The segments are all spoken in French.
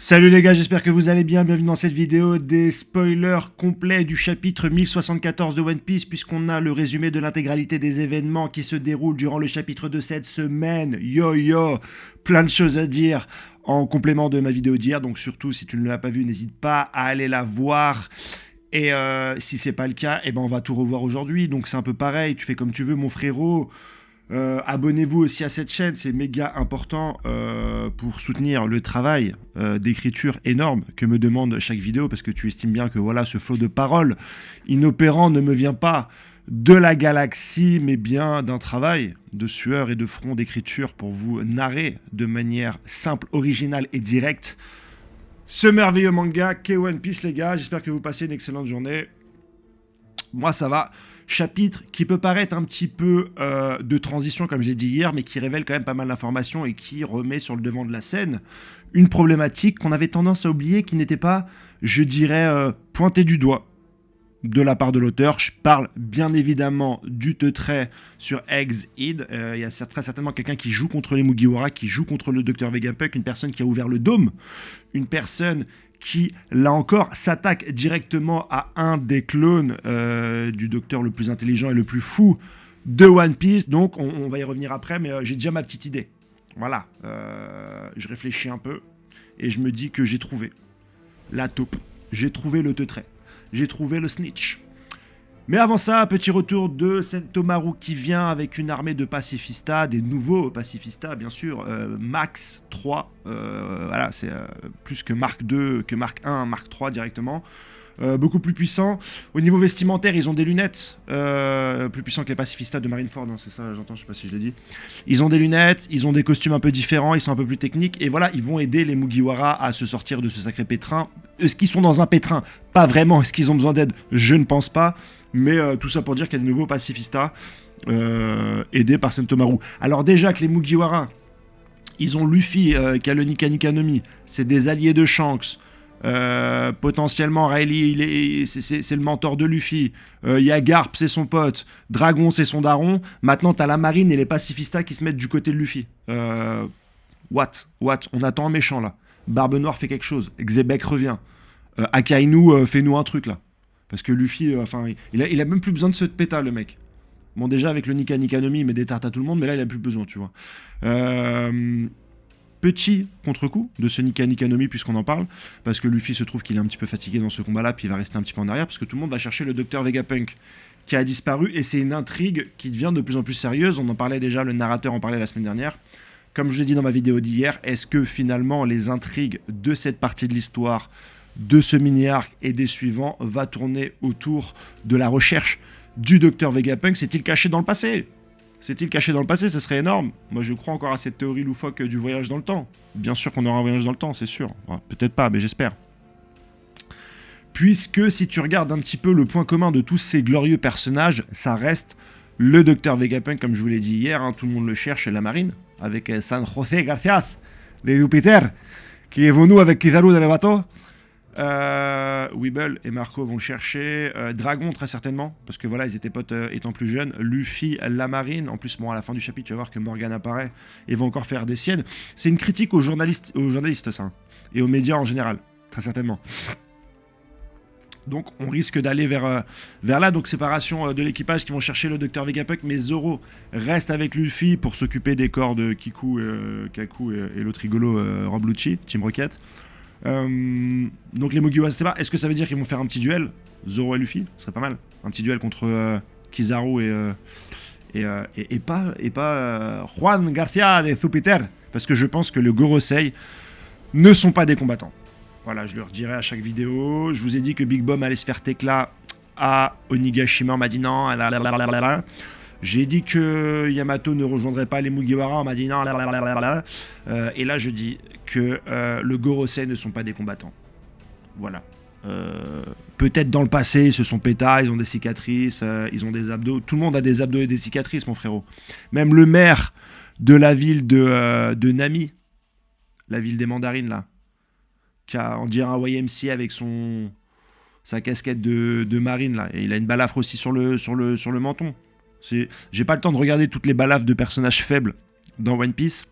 Salut les gars, j'espère que vous allez bien, bienvenue dans cette vidéo des spoilers complets du chapitre 1074 de One Piece, puisqu'on a le résumé de l'intégralité des événements qui se déroulent durant le chapitre de cette semaine. Yo yo, plein de choses à dire en complément de ma vidéo d'hier, donc surtout si tu ne l'as pas vue, n'hésite pas à aller la voir. Et si c'est pas le cas, eh ben on va tout revoir aujourd'hui, donc c'est un peu pareil, tu fais comme tu veux mon frérot. Abonnez-vous aussi à cette chaîne, c'est méga important pour soutenir le travail d'écriture énorme que me demande chaque vidéo, parce que tu estimes bien que voilà, ce flot de paroles inopérant ne me vient pas de la galaxie, mais bien d'un travail de sueur et de front d'écriture pour vous narrer de manière simple, originale et directe ce merveilleux manga qu'est One Piece, les gars. J'espère que vous passez une excellente journée. Moi, ça va. Chapitre qui peut paraître un petit peu de transition, comme j'ai dit hier, mais qui révèle quand même pas mal d'informations et qui remet sur le devant de la scène une problématique qu'on avait tendance à oublier, qui n'était pas, je dirais, pointée du doigt de la part de l'auteur. Je parle bien évidemment du trait sur Eggs Id. Il y a très certainement quelqu'un qui joue contre les Mugiwara, qui joue contre le Dr Vegapunk, une personne qui a ouvert le dôme, une personne qui, là encore, s'attaque directement à un des clones du docteur le plus intelligent et le plus fou de One Piece. Donc, on va y revenir après, mais j'ai déjà ma petite idée. Voilà. Je réfléchis un peu et je me dis que j'ai trouvé la taupe. J'ai trouvé le trait. J'ai trouvé le snitch. Mais avant ça, petit retour de Sentomaru qui vient avec une armée de pacifistas, des nouveaux pacifistas bien sûr, Max 3, voilà, c'est plus que Mark 2, que Mark 1, Mark 3 directement. Beaucoup plus puissant. Au niveau vestimentaire, ils ont des lunettes, plus puissants que les pacifistas de Marineford, non, c'est ça, j'entends, je sais pas si je l'ai dit. Ils ont des lunettes, ils ont des costumes un peu différents, ils sont un peu plus techniques, et voilà, ils vont aider les Mugiwara à se sortir de ce sacré pétrin. Est-ce qu'ils sont dans un pétrin? Pas vraiment. Est-ce qu'ils ont besoin d'aide? Je ne pense pas. Mais tout ça pour dire qu'il y a des nouveaux pacifistas aidés par Sentomaru. Alors déjà que les Mugiwara, ils ont Luffy qui a le Nika Nika no Mi, c'est des alliés de Shanks. Potentiellement Riley c'est le mentor de Luffy, il y a Garp, c'est son pote, Dragon c'est son daron. Maintenant t'as la marine et les pacifistas qui se mettent du côté de Luffy. What on attend un méchant là. Barbe Noire fait quelque chose, Xebec revient, Akainu fais-nous un truc là, parce que Luffy il a même plus besoin de ce péta, le mec. Bon, déjà avec le Nika Nika no Mi il met des tartes à tout le monde, mais là il a plus besoin, tu vois. Petit contre-coup de ce Nika Nika no Mi, puisqu'on en parle, parce que Luffy se trouve qu'il est un petit peu fatigué dans ce combat-là, puis il va rester un petit peu en arrière, parce que tout le monde va chercher le Dr Vegapunk, qui a disparu, et c'est une intrigue qui devient de plus en plus sérieuse. On en parlait déjà, le narrateur en parlait la semaine dernière. Comme je l'ai dit dans ma vidéo d'hier, est-ce que finalement les intrigues de cette partie de l'histoire, de ce mini-arc et des suivants, va tourner autour de la recherche du Dr Vegapunk? S'est-il caché dans le passé? S'est-il caché dans le passé? Ce serait énorme. Moi, je crois encore à cette théorie loufoque du voyage dans le temps. Bien sûr qu'on aura un voyage dans le temps, c'est sûr. Enfin, peut-être pas, mais j'espère. Puisque si tu regardes un petit peu le point commun de tous ces glorieux personnages, ça reste le Dr Vegapunk, comme je vous l'ai dit hier, hein, tout le monde le cherche, la marine, avec San José Garcias de Jupiter, qui est venu avec Kizaru dans le bateau. Weeble et Marco vont le chercher. Dragon, très certainement, parce que voilà, ils étaient potes étant plus jeunes. Luffy, la marine. En plus, bon, à la fin du chapitre, tu vas voir que Morgan apparaît et va encore faire des siennes. C'est une critique aux journalistes ça, hein, et aux médias en général, très certainement. Donc, on risque d'aller vers là. Donc, séparation de l'équipage qui vont chercher le Dr Vegapunk, mais Zoro reste avec Luffy pour s'occuper des corps de Kiku, Kaku et l'autre rigolo, Ramblucci, Team Rocket. Donc les Mugiwara, c'est pas. Est-ce que ça veut dire qu'ils vont faire un petit duel, Zoro et Luffy? Ce serait pas mal. Un petit duel contre Kizaru et pas Juan Garcia de Jupiter, parce que je pense que le Gorosei ne sont pas des combattants. Voilà, je leur dirai à chaque vidéo. Je vous ai dit que Big Mom allait se faire Tekla à Onigashima, on m'a dit non. J'ai dit que Yamato ne rejoindrait pas les Mugiwara, on m'a dit non. Et là, je dis que le Gorosei ne sont pas des combattants. Voilà. Peut-être dans le passé, ils se sont pétas, ils ont des cicatrices, ils ont des abdos. Tout le monde a des abdos et des cicatrices, mon frérot. Même le maire de la ville de Nami, la ville des mandarines, là, qui a, on dirait un YMCA avec sa casquette de marine, là. Et il a une balafre aussi sur le menton. J'ai pas le temps de regarder toutes les balafres de personnages faibles dans One Piece,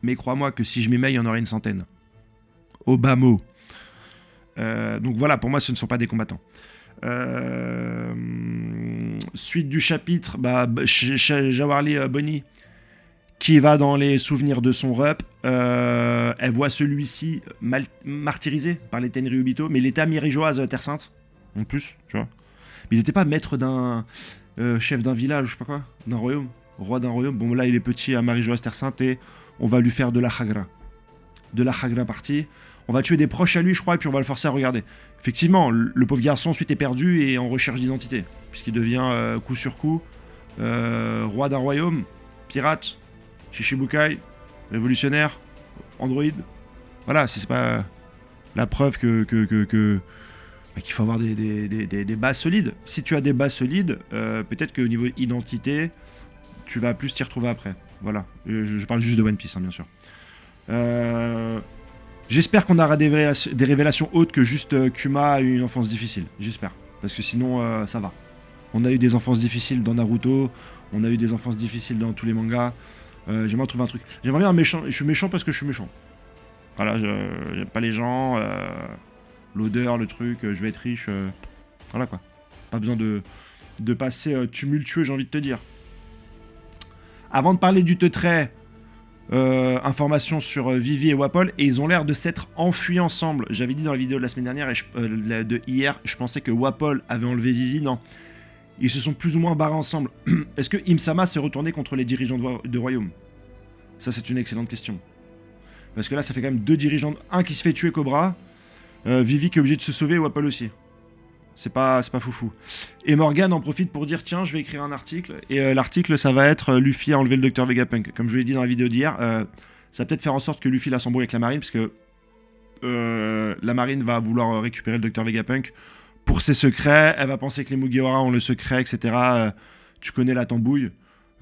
mais crois-moi que si je m'y mets, il y en aurait une centaine. au bas mot. Donc voilà, pour moi, ce ne sont pas des combattants. Suite du chapitre, Jawarli Bonny, qui va dans les souvenirs de son rep, elle voit celui-ci martyrisé par les Tenryubito, Ubito, mais il était à Mirijoaz, Terre Sainte, en plus, tu vois. Mais il n'était pas maître d'un chef d'un village, je sais pas quoi, d'un royaume, roi d'un royaume. Bon, là, il est petit à Mirijoaz, Terre Sainte, et on va lui faire de la Hagra. De la Hagra partie. On va tuer des proches à lui, je crois, et puis on va le forcer à regarder. Effectivement, le pauvre garçon ensuite est perdu et en recherche d'identité, puisqu'il devient coup sur coup roi d'un royaume, pirate, Shichibukai, révolutionnaire, androïde. Voilà, c'est pas la preuve qu'il faut avoir des bases solides. Si tu as des bases solides, peut-être qu'au niveau identité, tu vas plus t'y retrouver après. Voilà, je parle juste de One Piece, hein, bien sûr. J'espère qu'on aura des révélations autres que juste Kuma a eu une enfance difficile. J'espère. Parce que sinon, ça va. On a eu des enfances difficiles dans Naruto. On a eu des enfances difficiles dans tous les mangas. J'aimerais trouver un truc. J'aimerais bien un méchant. Je suis méchant parce que je suis méchant. Voilà, j'aime pas les gens. L'odeur, le truc. Je vais être riche. Voilà quoi. Pas besoin de passer tumultueux, j'ai envie de te dire. Avant de parler du Teutray... informations sur Vivi et Wapol, et ils ont l'air de s'être enfuis ensemble. J'avais dit dans la vidéo de la semaine dernière et de hier, je pensais que Wapol avait enlevé Vivi. Non, ils se sont plus ou moins barrés ensemble. Est-ce que Imsama s'est retourné contre les dirigeants de royaume? Ça, c'est une excellente question, parce que là ça fait quand même deux dirigeants, un qui se fait tuer Cobra, Vivi qui est obligé de se sauver, et Wapol aussi. C'est pas foufou. Et Morgan en profite pour dire tiens, je vais écrire un article. Et l'article, ça va être Luffy a enlevé le Dr Vegapunk. Comme je l'ai dit dans la vidéo d'hier, ça va peut-être faire en sorte que Luffy la s'embrouille avec la marine, parce que la marine va vouloir récupérer le Dr Vegapunk pour ses secrets. Elle va penser que les Mugiwara ont le secret, etc. Tu connais la tambouille.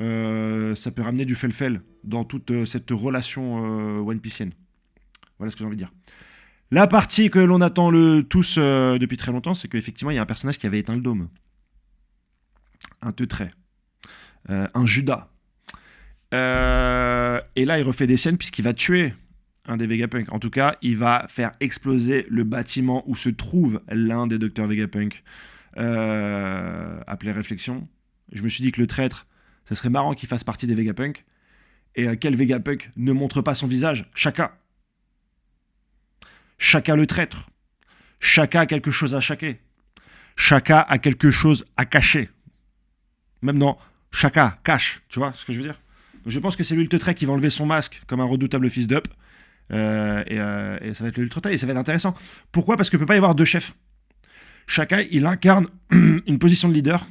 Ça peut ramener du fel-fel dans toute cette relation One Piecienne. Voilà ce que j'ai envie de dire. La partie que l'on attend tous depuis très longtemps, c'est qu'effectivement, il y a un personnage qui avait éteint le dôme. Un Teutray. Un Judas. Et là, il refait des scènes puisqu'il va tuer un des Vegapunk. En tout cas, il va faire exploser le bâtiment où se trouve l'un des Dr Vegapunk. Appelé Réflexion. Je me suis dit que le traître, ça serait marrant qu'il fasse partie des Vegapunk. Et quel Vegapunk ne montre pas son visage? Shaka. Shaka le traître. Shaka a quelque chose à chaquer. Shaka a quelque chose à cacher. Même dans Shaka, cache, tu vois ce que je veux dire? Donc je pense que c'est lui le Teutray qui va enlever son masque comme un redoutable fils d'up. Et ça va être le Teutray et ça va être intéressant. Pourquoi? Parce qu'il ne peut pas y avoir deux chefs. Shaka, il incarne une position de leader.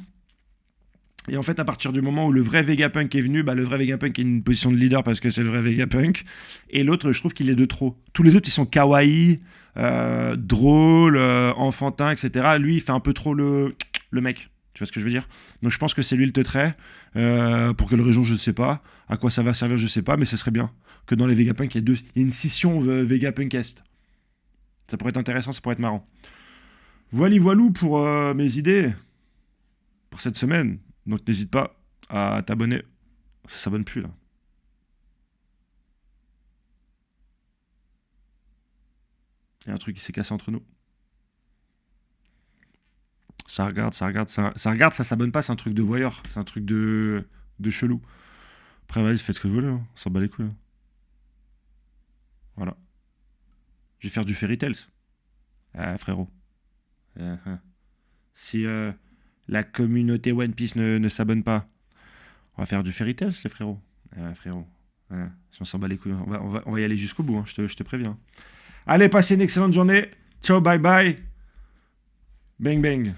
Et en fait, à partir du moment où le vrai Vegapunk est venu, le vrai Vegapunk est une position de leader parce que c'est le vrai Vegapunk. Et l'autre, je trouve qu'il est de trop. Tous les autres, ils sont kawaii, drôles, enfantins, etc. Lui, il fait un peu trop le mec. Tu vois ce que je veux dire? Donc je pense que c'est lui le Teutray. Pour quelle raison, je ne sais pas. À quoi ça va servir, je ne sais pas. Mais ce serait bien que dans les Vegapunk, il y ait une scission Vegapunk-Est. Ça pourrait être intéressant, ça pourrait être marrant. Voilou pour mes idées pour cette semaine. Donc n'hésite pas à t'abonner. Ça s'abonne plus là. Il y a un truc qui s'est cassé entre nous. Ça regarde, ça s'abonne pas, c'est un truc de voyeur. C'est un truc de chelou. Après, vas-y, faites ce que vous voulez, hein. On s'en bat les couilles. Hein. Voilà. Je vais faire du Fairy Tails. Ah, frérot. Si la communauté One Piece ne s'abonne pas, on va faire du Fairy Tails, les frérots. Frérot. Si on s'en bat les couilles, on va y aller jusqu'au bout, hein. Je te préviens. Allez, passez une excellente journée. Ciao, bye bye. Bang bang.